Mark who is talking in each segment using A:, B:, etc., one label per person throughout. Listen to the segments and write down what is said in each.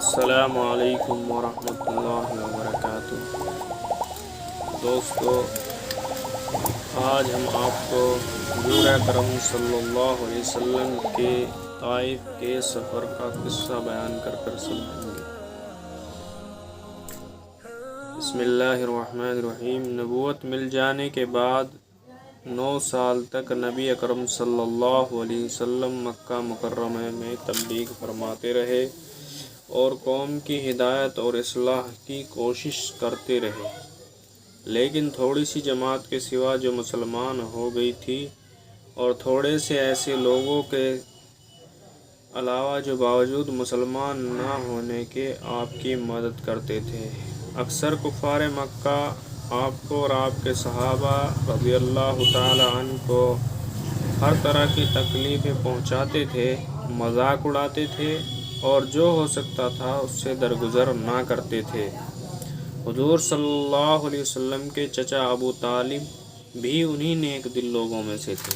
A: السلام علیکم ورحمۃ اللہ وبرکاتہ۔ دوستو، آج ہم آپ کو حضور اکرم صلی اللہ علیہ وسلم کے طائف کے سفر کا قصہ بیان کر سنائیں گے۔ بسم اللہ الرحمن الرحیم۔ نبوت مل جانے کے بعد 9 سال تک نبی اکرم صلی اللہ علیہ وسلم مکہ مکرمہ میں تبلیغ فرماتے رہے اور قوم کی ہدایت اور اصلاح کی کوشش کرتے رہے، لیکن تھوڑی سی جماعت کے سوا جو مسلمان ہو گئی تھی اور تھوڑے سے ایسے لوگوں کے علاوہ جو باوجود مسلمان نہ ہونے کے آپ کی مدد کرتے تھے۔ اکثر کفار مکہ آپ کو اور آپ کے صحابہ رضی اللہ تعالی عنہ کو ہر طرح کی تکلیفیں پہنچاتے تھے، مذاق اڑاتے تھے اور جو ہو سکتا تھا اس سے درگزر نہ کرتے تھے۔ حضور صلی اللہ علیہ وسلم کے چچا ابو طالب بھی انہی نیک دل لوگوں میں سے تھے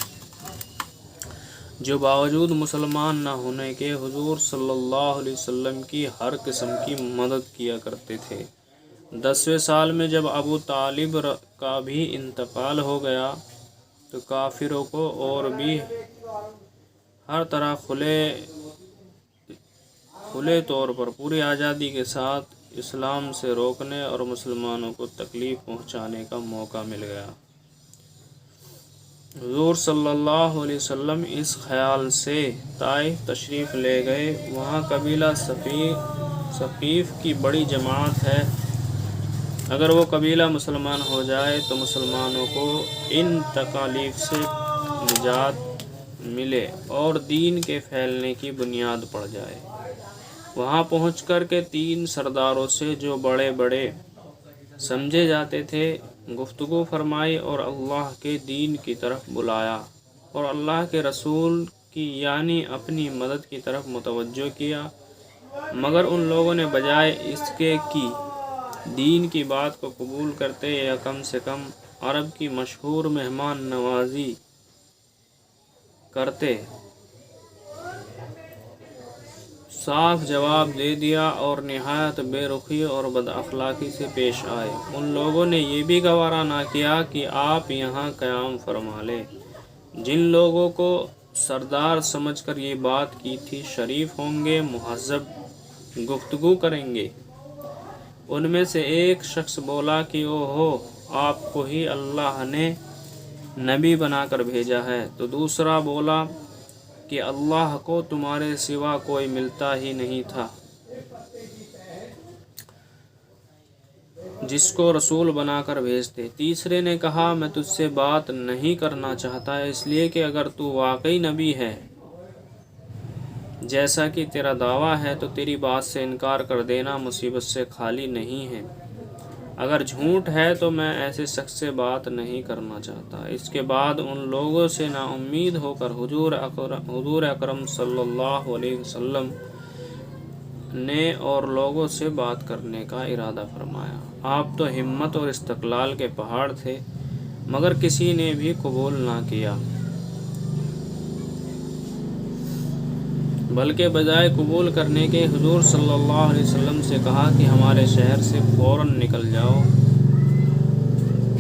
A: جو باوجود مسلمان نہ ہونے کے حضور صلی اللہ علیہ وسلم کی ہر قسم کی مدد کیا کرتے تھے۔ 10ویں سال میں جب ابو طالب کا بھی انتقال ہو گیا تو کافروں کو اور بھی ہر طرح کھلے طور پر پوری آزادی کے ساتھ اسلام سے روکنے اور مسلمانوں کو تکلیف پہنچانے کا موقع مل گیا۔ حضور صلی اللہ علیہ وسلم اس خیال سے طائف تشریف لے گئے، وہاں قبیلہ ثقیف کی بڑی جماعت ہے، اگر وہ قبیلہ مسلمان ہو جائے تو مسلمانوں کو ان تکالیف سے نجات ملے اور دین کے پھیلنے کی بنیاد پڑ جائے۔ وہاں پہنچ کر کے 3 سرداروں سے جو بڑے بڑے سمجھے جاتے تھے گفتگو فرمائی اور اللہ کے دین کی طرف بلایا اور اللہ کے رسول کی یعنی اپنی مدد کی طرف متوجہ کیا، مگر ان لوگوں نے بجائے اس کے کہ دین کی بات کو قبول کرتے یا کم سے کم عرب کی مشہور مہمان نوازی کرتے، صاف جواب دے دیا اور نہایت بے رخی اور بد اخلاقی سے پیش آئے۔ ان لوگوں نے یہ بھی گوارا نہ کیا کہ آپ یہاں قیام فرما لیں۔ جن لوگوں کو سردار سمجھ کر یہ بات کی تھی شریف ہوں گے، مہذب گفتگو کریں گے۔ ان میں سے ایک شخص بولا کہ اوہو، آپ کو ہی اللہ نے نبی بنا کر بھیجا ہے، تو دوسرا بولا کہ اللہ کو تمہارے سوا کوئی ملتا ہی نہیں تھا جس کو رسول بنا کر بھیجتے۔ تیسرے نے کہا میں تجھ سے بات نہیں کرنا چاہتا اس لیے کہ اگر تو واقعی نبی ہے جیسا کہ تیرا دعویٰ ہے تو تیری بات سے انکار کر دینا مصیبت سے خالی نہیں ہے، اگر جھوٹ ہے تو میں ایسے شخص سے بات نہیں کرنا چاہتا۔ اس کے بعد ان لوگوں سے نا امید ہو کر حضور اکرم صلی اللہ علیہ وسلم نے اور لوگوں سے بات کرنے کا ارادہ فرمایا۔ آپ تو ہمت اور استقلال کے پہاڑ تھے، مگر کسی نے بھی قبول نہ کیا، بلکہ بجائے قبول کرنے کے حضور صلی اللہ علیہ وسلم سے کہا کہ ہمارے شہر سے فوراً نکل جاؤ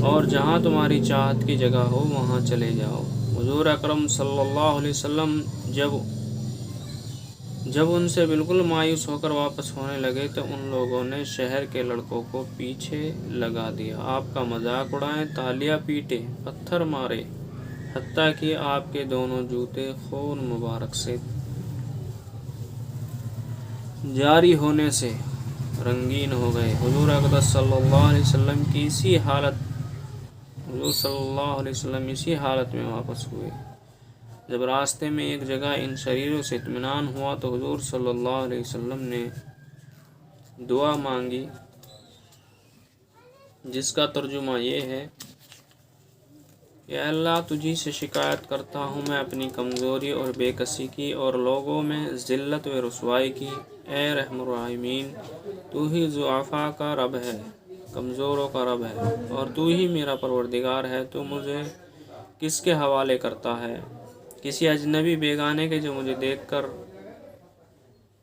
A: اور جہاں تمہاری چاہت کی جگہ ہو وہاں چلے جاؤ۔ حضور اکرم صلی اللہ علیہ وسلم جب ان سے بالکل مایوس ہو کر واپس ہونے لگے تو ان لوگوں نے شہر کے لڑکوں کو پیچھے لگا دیا، آپ کا مذاق اڑائے، تالیاں پیٹے، پتھر مارے، حتیٰ کہ آپ کے دونوں جوتے خون مبارک سے جاری ہونے سے رنگین ہو گئے۔ حضور اقدس صلی اللہ علیہ وسلم اسی حالت میں واپس ہوئے۔ جب راستے میں ایک جگہ ان شریروں سے اطمینان ہوا تو حضور صلی اللہ علیہ وسلم نے دعا مانگی، جس کا ترجمہ یہ ہے کہ اے اللہ، تجھی سے شکایت کرتا ہوں میں اپنی کمزوری اور بے کسی کی اور لوگوں میں ذلت و رسوائی کی۔ اے رحم الراحمین، تو ہی ضعفاء کا رب ہے، کمزوروں کا رب ہے، اور تو ہی میرا پروردگار ہے۔ تو مجھے کس کے حوالے کرتا ہے؟ کسی اجنبی بیگانے کے جو مجھے دیکھ کر